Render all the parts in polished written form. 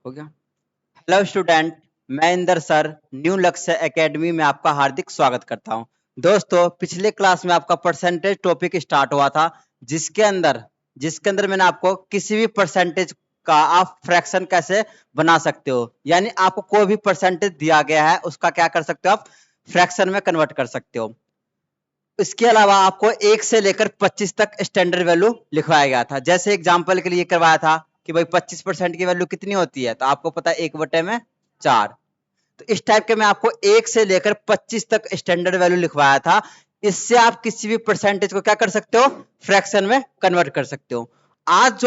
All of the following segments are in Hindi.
हो गया। हेलो स्टूडेंट, मैं इंदर सर न्यू लक्ष्य एकेडमी में आपका हार्दिक स्वागत करता हूं। दोस्तों, पिछले क्लास में आपका परसेंटेज टॉपिक स्टार्ट हुआ था, जिसके अंदर मैंने आपको किसी भी परसेंटेज का आप फ्रैक्शन कैसे बना सकते हो, यानी आपको कोई भी परसेंटेज दिया गया है उसका क्या कर सकते हो, आप फ्रैक्शन में कन्वर्ट कर सकते हो। इसके अलावा आपको 1 से लेकर 25 तक स्टैंडर्ड वैल्यू लिखवाया गया था। जैसे एग्जांपल के लिए करवाया था कि भाई 25% की वैल्यू कितनी होती है, तो आपको पता है 1/4। तो इस टाइप के मैं आपको 1 से लेकर 25 तक स्टैंडर्ड वैल्यू लिखवाया था। इससे आप किसी भी परसेंटेज को क्या कर सकते हो, फ्रैक्शन में कन्वर्ट कर सकते हो। आज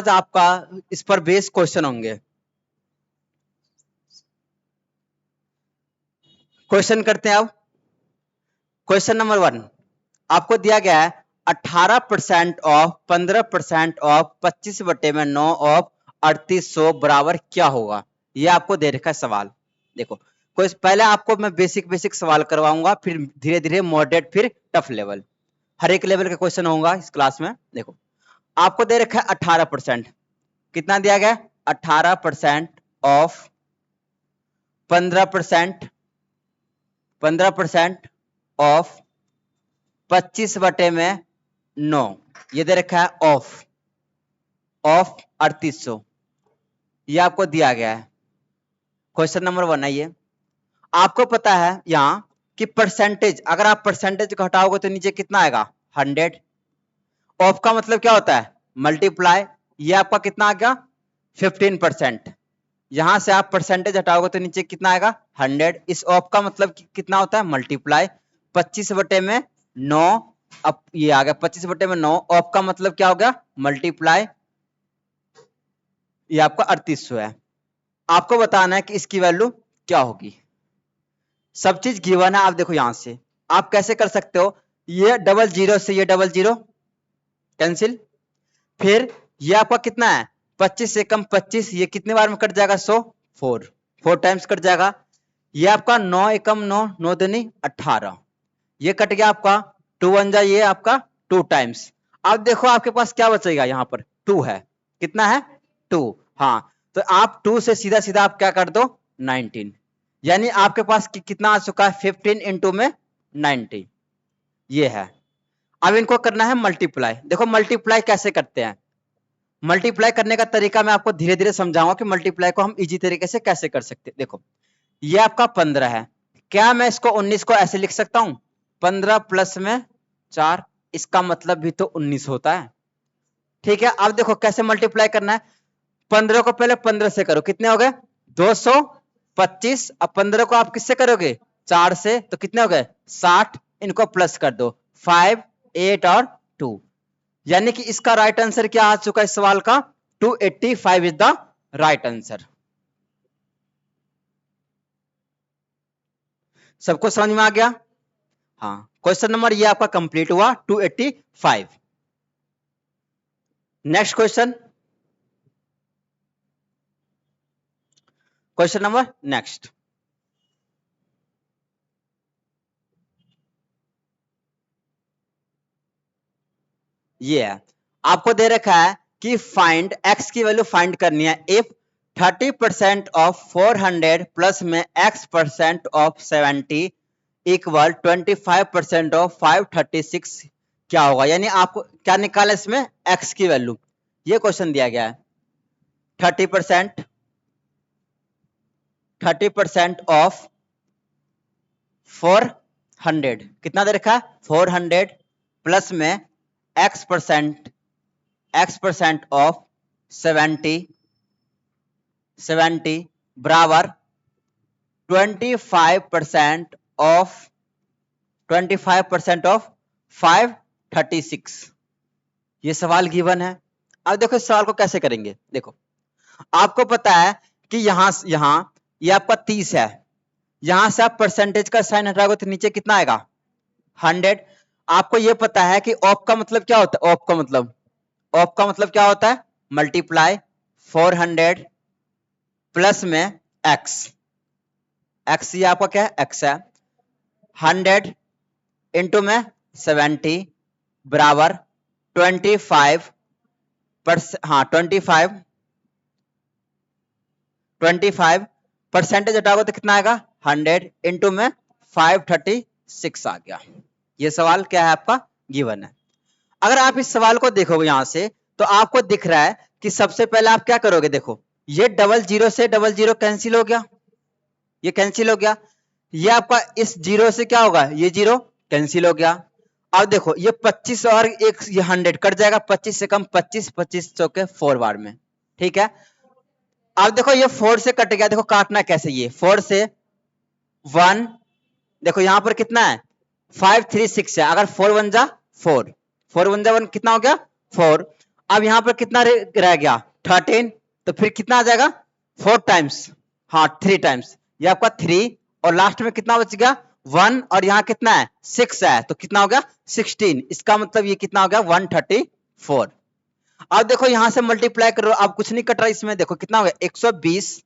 आपका इस पर बेस क्वेश्चन होंगे। क्वेश्चन करते हैं अब। क्वेश्चन नंबर 1 आपको दिया गया है 18% ऑफ 15% ऑफ 25/9 ऑफ 3800 बराबर क्या होगा। ये आपको दे रखा है सवाल। देखो, कोई पहले आपको मैं बेसिक सवाल करवाऊंगा, फिर धीरे धीरे मॉडरेट, फिर टफ लेवल, हर एक लेवल का क्वेश्चन होगा इस क्लास में। देखो, आपको दे रखा है 18%। कितना दिया गया? 18% ऑफ 15% 15% ऑफ 25/9, ये दे रखा है ऑफ 3800, ये आपको दिया गया है। क्वेश्चन नंबर 1 है ये। आपको पता है यहाँ कि परसेंटेज, अगर आप परसेंटेज को हटाओगे तो नीचे कितना आएगा? 100। ऑफ का मतलब क्या होता है? मल्टीप्लाई। ये आपका कितना आ गया? 15%। यहां से आप परसेंटेज हटाओगे तो नीचे कितना आएगा? 100। इस ऑफ का मतलब कितना होता है? मल्टीप्लाई। 25/9, अब ये आ गया 25/9। ऑफ का मतलब क्या हो गया? मल्टीप्लाई। ये आपका 3800 है। आपको बताना है कि इसकी वैल्यू क्या होगी। सब चीज गिवन है। आप देखो, यहां से आप कैसे कर सकते हो, ये डबल जीरो से ये डबल जीरो कैंसिल। फिर ये आपका कितना है? 25 से कम 25, ये कितने बार में कट जाएगा? 100, 4 टाइम्स कट जाएगा। ये आपका 9 एकम 9, 9 दूनी 18, ये कट गया आपका। 2 1 जा, ये आपका 2 टाइम्स। अब देखो आपके पास क्या बचेगा, यहाँ पर 2 है। कितना है? 2। हाँ, तो आप 2 से सीधा सीधा आप क्या कर दो? 19। यानी आपके पास कितना आ चुका है? 15 इंटू में 90, ये है। अब इनको करना है मल्टीप्लाई। देखो मल्टीप्लाई कैसे करते हैं। मल्टीप्लाई करने का तरीका मैं आपको धीरे धीरे समझाऊंगा कि मल्टीप्लाई को हम इजी तरीके से कैसे कर सकते हैं। देखो, ये आपका 15 है। क्या मैं इसको 19 को ऐसे लिख सकता हूं? 15 प्लस में 4, इसका मतलब भी तो 19 होता है। ठीक है, अब देखो कैसे मल्टीप्लाई करना है। 15 को पहले 15 से करो, कितने हो गए? 225। अब 15 को आप किससे करोगे? 4 से, तो कितने हो गए? 60। इनको प्लस कर दो, 5 8 और 2। यानी कि इसका राइट आंसर क्या आ चुका है इस सवाल का? 285 इज द राइट आंसर। सबको समझ में आ गया? हाँ, क्वेश्चन नंबर ये आपका कंप्लीट हुआ, 285। Next question, question number next. ये है, आपको दे रखा है कि फाइंड एक्स की वैल्यू फाइंड करनी है इफ 30% ऑफ 400 प्लस में x% ऑफ 70 इक्वल 25% ऑफ 536 क्या होगा। यानी आपको क्या निकाला इसमें? x की वैल्यू। ये क्वेश्चन दिया गया है। 30% ऑफ 400 कितना दे रखा है? 400 प्लस में x% ऑफ 70 बराबर 25% ऑफ 536। ये सवाल गिवन है। अब देखो इस सवाल को कैसे करेंगे। देखो, आपको पता है कि यहां ये आपका 30 है। यहां से आप परसेंटेज का साइन हटाओगे तो नीचे कितना आएगा? 100। आपको यह पता है कि ऑफ का मतलब क्या होता है? ऑफ का मतलब क्या होता है? मल्टीप्लाई 400 प्लस में एक्स ये आपका क्या है? एक्स है। 100 इंटू में 70 बराबर 25 हाँ 25 25 परसेंटेज हटाओगे तो कितना आएगा 100 इंटू में 536 आ गया। ये सवाल क्या है आपका गिवन है। अगर आप इस सवाल को देखोगे यहां से तो आपको दिख रहा है कि सबसे पहले आप क्या करोगे, देखो ये डबल जीरो से डबल जीरो कैंसिल हो गया, ये कैंसिल हो गया, ये आपका इस जीरो से क्या होगा, ये जीरो कैंसिल हो गया। अब देखो ये 25 और एक ये 100 कट जाएगा, 25 से कम 25, 25 चौके 4 बार में, ठीक है। अब देखो ये 4 से कट गया, देखो काटना कैसे, ये 4 से 1, देखो यहां पर कितना है 5 3 6 है, अगर 4 1 जा 4, 4 1 जा 1 कितना हो गया 4। अब यहां पर कितना रह गया 13, तो फिर कितना आ जाएगा 4 टाइम्स, हाँ 3 टाइम्स, ये आपका 3 और लास्ट में कितना बच गया 1 और यहाँ कितना है 6 है, तो कितना हो गया 16, इसका मतलब ये कितना हो गया 134। अब देखो यहां से मल्टीप्लाई करो, अब कुछ नहीं कट रहा इसमें, देखो कितना हो गया 120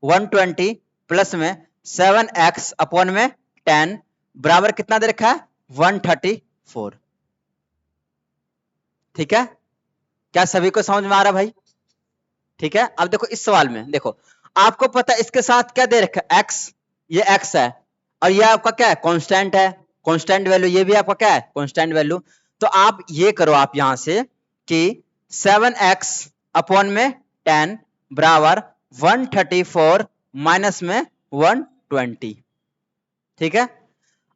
120 प्लस में 7x अपॉन में 10 बराबर कितना दे रखा है 134। ठीक है, क्या सभी को समझ में आ रहा भाई? ठीक है, अब देखो इस सवाल में देखो आपको पता है इसके साथ क्या दे रखा है x, ये x है और ये आपका क्या है कांस्टेंट है, कांस्टेंट वैल्यू, ये भी आपका क्या है कांस्टेंट वैल्यू। तो आप ये करो आप यहां से कि 7x अपॉन में 10 बराबर 134 माइनस में 120। ठीक है,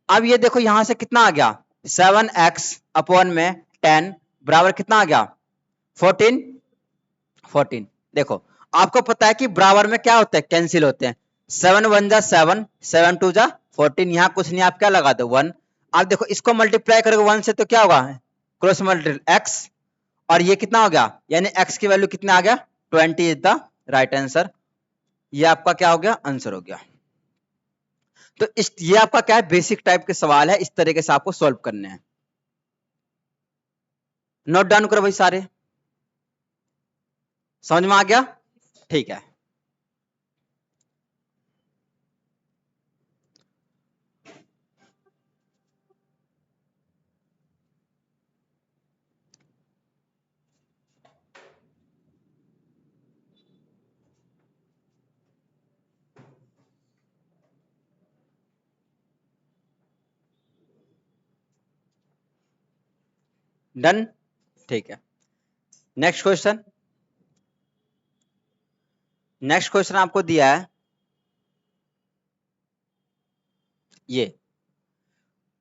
अब ये देखो यहां से कितना आ गया 7x अपॉन में 10 बराबर कितना आ गया 14, 14। देखो आपको पता है कि बराबर में क्या होता है कैंसिल होते हैं, 7 1 जा 7, 7 2 जा 14, यहाँ कुछ नहीं आप क्या लगा दो 1। आप देखो इसको मल्टीप्लाई करोगे 1 से तो क्या होगा क्रॉस मल्टीप्लाई x, और ये कितना हो गया यानी x की वैल्यू कितना आ गया 20 इज द राइट आंसर। ये आपका क्या हो गया आंसर हो गया। तो ये आपका क्या है बेसिक टाइप के सवाल है, इस तरीके से आपको सॉल्व करने हैं। नोट डाउन करो भाई सारे, समझ में आ गया? ठीक है, डन। ठीक है, नेक्स्ट क्वेश्चन। नेक्स्ट क्वेश्चन आपको दिया है ये,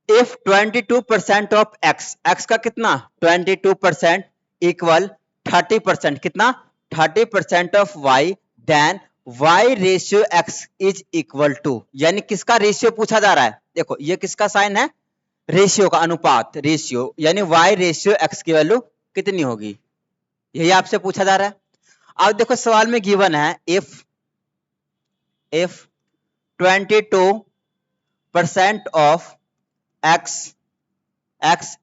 इफ 22% ऑफ x, x का कितना 22% इक्वल 30%, कितना 30% of y, then y ratio x is equal to, यानी किसका रेशियो पूछा जा रहा है, देखो ये किसका साइन है रेशियो का, अनुपात रेशियो, यानी y रेशियो x की वैल्यू कितनी होगी, यही आपसे पूछा जा रहा है। अब देखो सवाल में गिवन है if 22% of x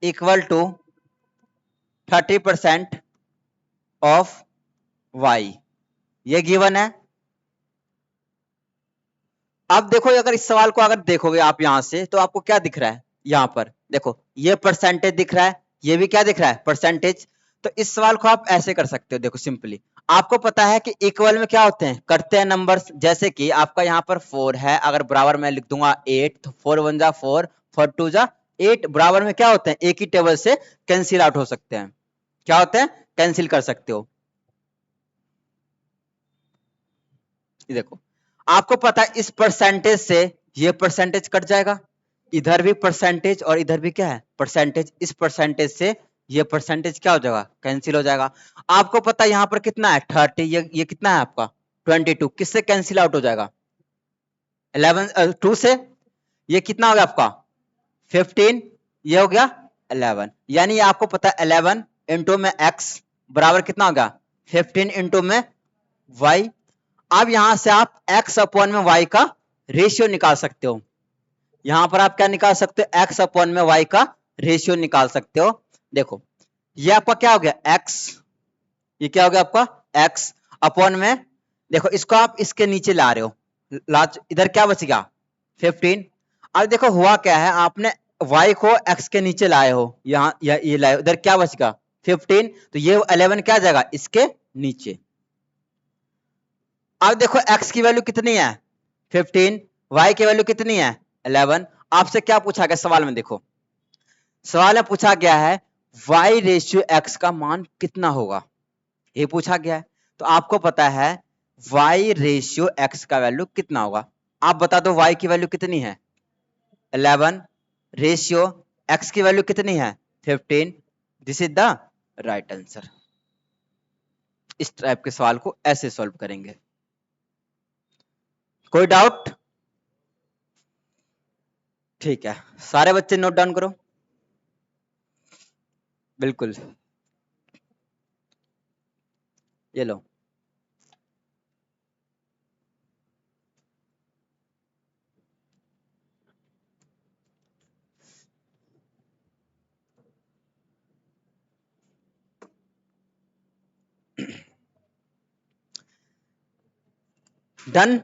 equal to 30% of y, ये गिवन है। अब देखो अगर इस सवाल को अगर देखोगे आप यहां से तो आपको क्या दिख रहा है, यहां पर देखो ये परसेंटेज दिख रहा है, ये भी क्या दिख रहा है परसेंटेज। तो इस सवाल को आप ऐसे कर सकते हो, देखो सिंपली आपको पता है कि इक्वल में क्या होते हैं करते हैं नंबर्स, जैसे कि आपका यहाँ पर 4 है, अगर बराबर मैं लिख दूंगा 8, तो 4 1 जा 4, 4 2 जा 8, बराबर में क्या होते हैं एक ही टेबल से कैंसिल आउट हो सकते हैं, क्या होते हैं कैंसिल कर सकते हो। ये देखो आपको पता है इस परसेंटेज से ये परसेंटेज कट जाएगा, इधर भी परसेंटेज और इधर भी क्या है परसेंटेज, इस परसेंटेज से ये परसेंटेज क्या हो जाएगा कैंसिल हो जाएगा। आपको पता है यहाँ पर कितना है 30, ये कितना है आपका 22, किससे कैंसिल आउट हो जाएगा 11 2 से, ये कितना हो गया आपका 15, ये हो गया 11, यानी आपको पता है 11 इंटू में x बराबर कितना हो गया 15 इंटू में y। अब यहां से आप x अपॉन में y का रेशियो निकाल सकते हो, यहां पर आप क्या निकाल सकते हो x अपॉन में y का रेशियो निकाल सकते हो। देखो ये आपका क्या हो गया x, ये क्या हो गया आपका x अपॉन में, देखो इसको आप इसके नीचे ला रहे हो, लास्ट इधर क्या बच गया 15। अब देखो हुआ क्या है आपने y को x के नीचे लाए हो, यहाँ ये लाए हो, इधर क्या बच गया 15, तो ये 11 क्या आ जाएगा इसके नीचे। अब देखो x की वैल्यू कितनी है 15, y की वैल्यू कितनी है 11। आपसे क्या पूछा गया सवाल में, देखो सवाल में पूछा गया है y रेशियो x का मान कितना होगा, ये पूछा गया है। तो आपको पता है y रेशियो x का वैल्यू कितना होगा, आप बता दो y की वैल्यू कितनी है 11, रेशियो x की वैल्यू कितनी है 15। This is the right answer. इस टाइप के सवाल को ऐसे सॉल्व करेंगे। कोई डाउट? ठीक है, सारे बच्चे नोट डाउन करो। बिल्कुल, ये लो। डन।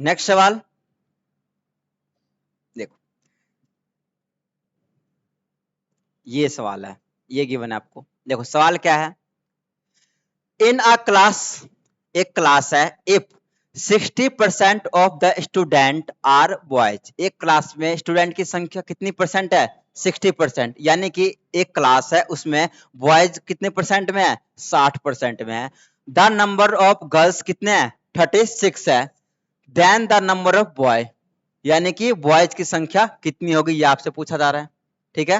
नेक्स्ट सवाल देखो, ये सवाल है, ये गिवन है आपको। देखो सवाल क्या है, इन अ क्लास, एक क्लास है, if 60% of the student are boys, एक क्लास में स्टूडेंट की संख्या कितनी परसेंट है 60%, यानी कि एक क्लास है उसमें बॉयज कितने परसेंट में है 60% में है। द नंबर ऑफ गर्ल्स कितने हैं 36 है, then the number of boy, यानी कि बॉयज की संख्या कितनी होगी, ये आपसे पूछा जा रहा है। ठीक है,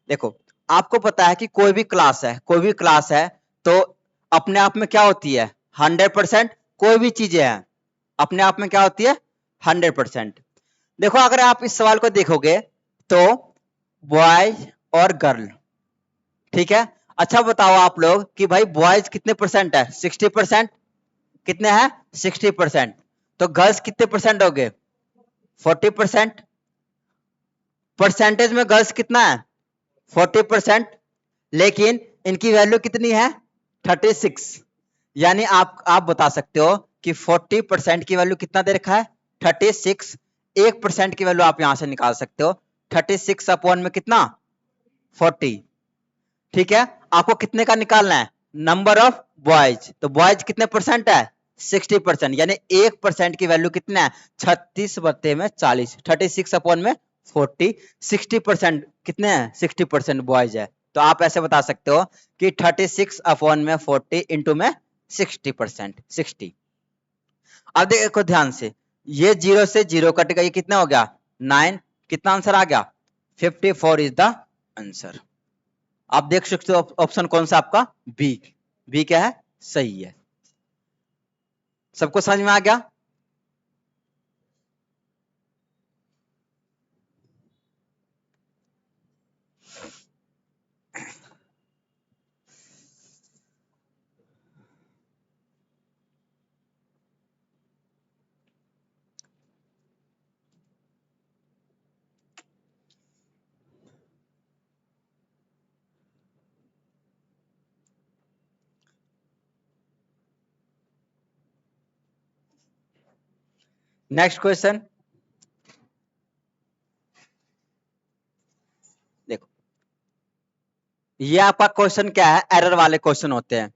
देखो आपको पता है कि कोई भी क्लास है, कोई भी क्लास है तो अपने आप में क्या होती है 100%, कोई भी चीजें हैं अपने आप में क्या होती है 100%। देखो अगर आप इस सवाल को देखोगे तो बॉयज और गर्ल, ठीक है। अच्छा बताओ आप लोग कि भाई बॉयज कितने परसेंट है 60%, कितने हैं 60%, तो गर्ल्स कितने परसेंट हो गए 40%। परसेंटेज में गर्ल्स कितना है 40%, लेकिन इनकी वैल्यू कितनी है 36, यानी आप बता सकते हो कि 40% की वैल्यू कितना दे रखा है 36। 1% की वैल्यू आप यहां से निकाल सकते हो 36 अपॉन में कितना 40। ठीक है, आपको कितने का निकालना है नंबर ऑफ बॉयज, तो बॉयज कितने परसेंट है 60%, यानी 1% की वैल्यू कितना है 36 बत्ते में 40, 36 अपॉन में 40। 60% कितने हैं 60% बॉयज है, तो आप ऐसे बता सकते हो कि 36 अपॉन में 40 इंटू में 60%, 60। अब देखो ध्यान से, ये जीरो से जीरो कटेगा, ये कितना हो गया 9, कितना आंसर आ गया 54 इज द आंसर। आप देख सकते हो ऑप्शन कौन सा आपका बी, बी क्या है सही है। सबको समझ में आ गया? नेक्स्ट क्वेश्चन देखो, ये आपका क्वेश्चन क्या है, एरर वाले क्वेश्चन होते हैं।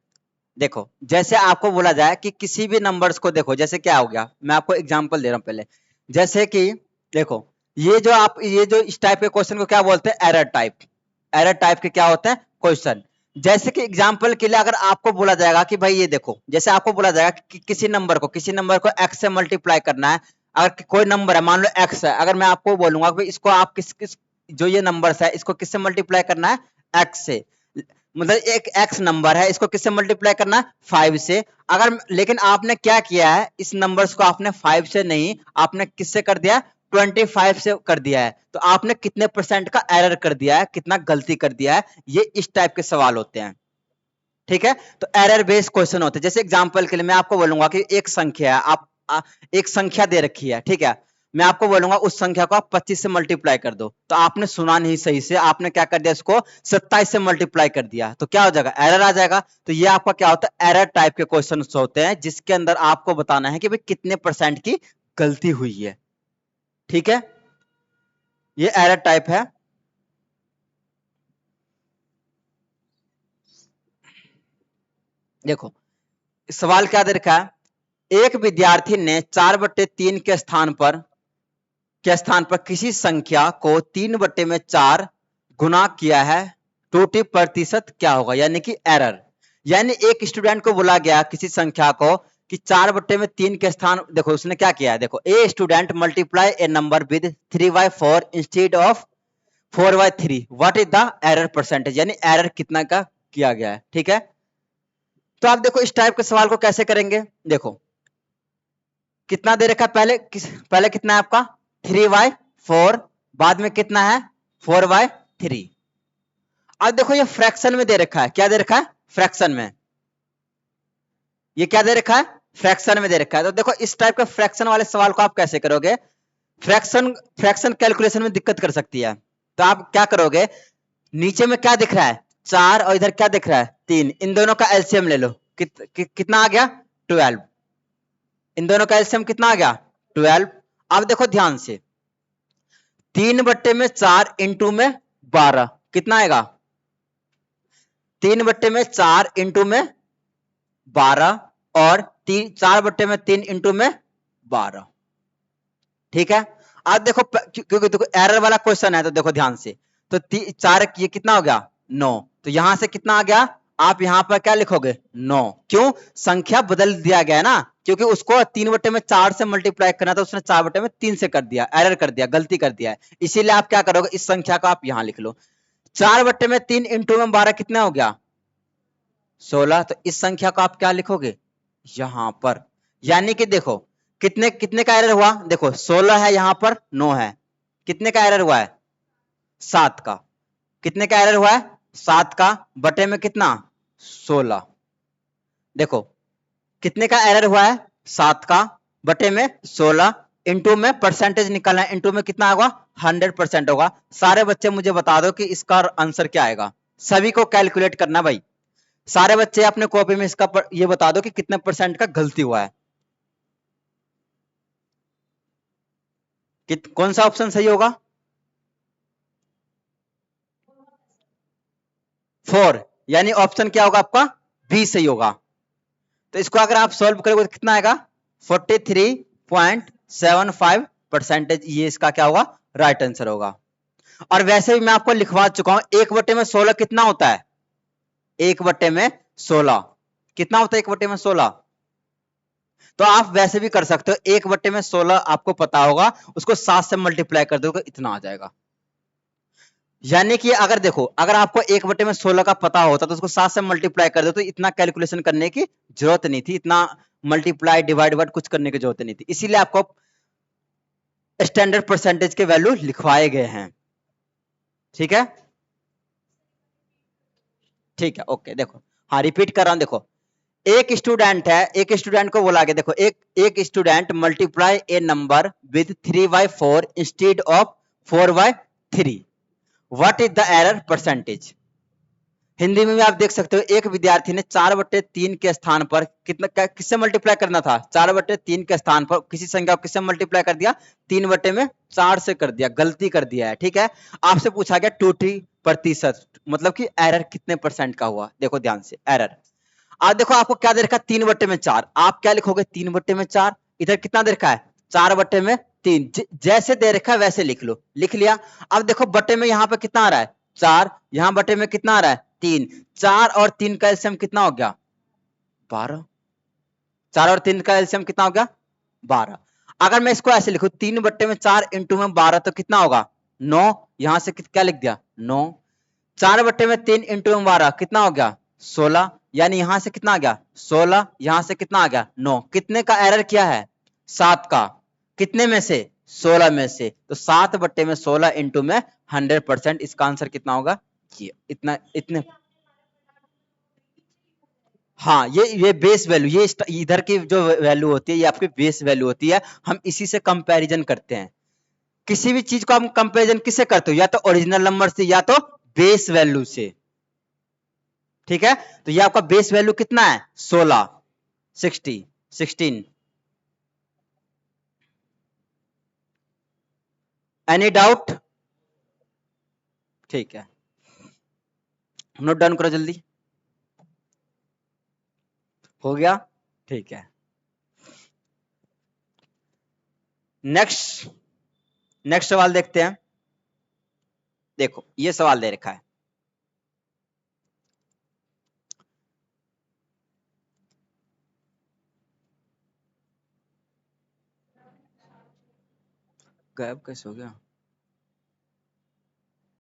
देखो जैसे आपको बोला जाए कि किसी भी नंबर्स को देखो, जैसे क्या हो गया, मैं आपको एग्जांपल दे रहा हूं पहले। जैसे कि देखो ये जो इस टाइप के क्वेश्चन को क्या बोलते हैं एरर टाइप, एरर टाइप के क्या होते हैं क्वेश्चन। जैसे कि एग्जांपल के लिए अगर आपको बोला जाएगा कि भाई ये देखो, जैसे आपको बोला जाएगा कि किसी नंबर को x से मल्टीप्लाई करना है, अगर कोई नंबर है मान लो x है, अगर मैं आपको बोलूंगा कि इसको आप किस जो ये नंबर्स है इसको किससे मल्टीप्लाई करना है x से, मतलब एक x नंबर है इसको किससे मल्टीप्लाई करना है 5 से। अगर लेकिन आपने क्या किया है, इस नंबर्स को आपने 5 से नहीं, आपने किससे कर दिया 25 से कर दिया है, तो आपने कितने परसेंट का एरर कर दिया है, कितना गलती कर दिया है, ये इस टाइप के सवाल होते हैं। ठीक है, तो एरर बेस्ड क्वेश्चन होते हैं। जैसे एग्जांपल के लिए मैं आपको बोलूंगा कि एक संख्या है, एक संख्या दे रखी है, ठीक है, मैं आपको बोलूंगा उस संख्या को आप 25 से मल्टीप्लाई कर दो, तो आपने सुना नहीं सही से, आपने क्या कर दिया इसको 27 से मल्टीप्लाई कर दिया, तो क्या हो जाएगा एरर आ जाएगा। तो ये आपका क्या होता है एरर टाइप के क्वेश्चन होते हैं, जिसके अंदर आपको बताना है कि भाई कितने परसेंट की गलती हुई है। ठीक है, ये एरर टाइप है। देखो सवाल क्या दे रखा है, एक विद्यार्थी ने 4/3 के स्थान पर किसी संख्या को 3/4 गुना किया है, त्रुटि प्रतिशत क्या होगा, यानी कि एरर। यानी एक स्टूडेंट को बोला गया किसी संख्या को कि 4/3 के स्थान, देखो उसने क्या किया है, देखो a student multiply A number with 3/4 instead of 4/3, what is the error percentage, यानी एरर कितना का किया गया है। ठीक है, तो आप देखो इस टाइप के सवाल को कैसे करेंगे। देखो कितना दे रखा है, पहले कितना है आपका 3/4, बाद में कितना है 4/3। अब देखो ये फ्रैक्शन में दे रखा है, क्या दे रखा है फ्रैक्शन में, ये क्या दे रखा है फ्रैक्शन में दे रखा है। तो देखो इस टाइप के फ्रैक्शन वाले सवाल को आप कैसे करोगे, फ्रैक्शन कैलकुलेशन में दिक्कत कर सकती है। तो आप क्या करोगे, नीचे में क्या दिख रहा है 4 और इधर क्या दिख रहा है 3, इन दोनों का एलसीएम ले लो, कितना आ गया 12, इन दोनों का एलसीएम कितना आ गया 12। अब देखो ध्यान से 3/4 इंटू में 12 कितना आएगा, 3/4 इंटू में 12 और 4/3 इंटू में 12। ठीक है, अब देखो क्योंकि देखो एरर वाला क्वेश्चन है तो देखो ध्यान से, तो 4 ये कितना हो गया 9, तो यहां से कितना आ गया, आप यहां पर क्या लिखोगे 9, क्यों संख्या बदल दिया गया है ना, क्योंकि उसको 3/4 से मल्टीप्लाई करना था, उसने 4/3 से कर दिया, एरर कर दिया, गलती कर दिया है, इसीलिए आप क्या करोगे इस संख्या को आप यहां लिख लो। 4/3 इंटू में 12 कितना हो गया 16, तो इस संख्या को आप क्या लिखोगे यहां पर। यानी कि देखो कितने कितने का एरर हुआ, देखो 16 है यहां पर 9 है, कितने का एरर हुआ है 7 का, कितने का एरर हुआ है 7 का, बटे में कितना 16, देखो कितने का एरर हुआ है 7 का, बटे में 16, इंटू में परसेंटेज निकालना है, इंटू में कितना होगा 100% होगा। सारे बच्चे मुझे बता दो कि इसका आंसर क्या आएगा, सभी को कैलकुलेट करना भाई, सारे बच्चे अपने कॉपी में इसका ये बता दो कि कितने परसेंट का गलती हुआ है, कौन सा ऑप्शन सही होगा 4, यानी ऑप्शन क्या होगा आपका बी सही होगा। तो इसको अगर आप सॉल्व करोगे तो कितना आएगा 43.75%, ये इसका क्या होगा राइट आंसर होगा। और वैसे भी मैं आपको लिखवा चुका हूं 1/16 कितना होता है, 1/16 कितना होता है 1/16, तो आप वैसे भी कर सकते हो 1/16 आपको पता होगा, उसको 7 से मल्टीप्लाई कर दोगे इतना आ जाएगा। यानी कि अगर देखो अगर आपको 1/16 का पता होता तो उसको 7 से मल्टीप्लाई कर दो, तो इतना कैलकुलेशन करने की जरूरत नहीं थी, इतना मल्टीप्लाई डिवाइड कुछ करने की जरूरत नहीं थी, इसीलिए आपको स्टैंडर्ड परसेंटेज के वैल्यू लिखवाए गए हैं। ठीक है, ठीक है, ओके। देखो हाँ रिपीट कर रहा हूं, देखो एक स्टूडेंट है, एक स्टूडेंट को बोला गया, देखो एक student multiply A number with 3/4 instead of 4/3, what is the error percentage. Hindi में भी आप देख सकते हो एक विद्यार्थी ने 4/3 के स्थान पर कितना किससे मल्टीप्लाई करना था, 4/3 के स्थान पर किसी संख्या को किससे मल्टीप्लाई कर दिया 3/4 से कर दिया, गलती कर दिया है। ठीक है, आपसे पूछा गया 20%, मतलब कि एरर कितने परसेंट का हुआ, देखो ध्यान से एरर। आज देखो आपको क्या दे रखा है 3/4, आप क्या लिखोगे 3/4, इधर कितना दे रखा है 4/3, जैसे दे रखा है वैसे लिख लो, लिख लिया। अब देखो बटे में यहाँ पे कितना आ रहा है 4, यहाँ बटे में कितना आ रहा है 3, 4 और 3 का एलसीएम कितना हो गया 12, 4 और 3 का एलसीएम कितना हो गया 12। अगर मैं इसको ऐसे लिखूं 3/4 इंटू में 12 तो कितना होगा 9, यहां से क्या लिख दिया 9, 4/3 इंटू में 12 कितना हो गया 16, यानी यहां से कितना आ गया 16, यहां से कितना आ गया 9, कितने का एरर किया है 7 का, कितने में से 16 में से, तो 7/16 इंटू में 100%, इसका आंसर कितना होगा ये इतना इतने। हाँ ये बेस वैल्यू, ये इधर की जो वैल्यू होती है ये आपकी बेस वैल्यू होती है, हम इसी से कंपैरिजन करते हैं। किसी भी चीज को हम कंपैरिजन किससे करते हो, या तो ओरिजिनल नंबर से या तो बेस वैल्यू से। ठीक है, तो ये आपका बेस वैल्यू कितना है 16 16। Any doubt? ठीक है, नोट डाउन करो जल्दी। हो गया? ठीक है। नेक्स्ट नेक्स्ट सवाल देखते हैं। देखो ये सवाल दे रखा है, गायब कैसे हो गया?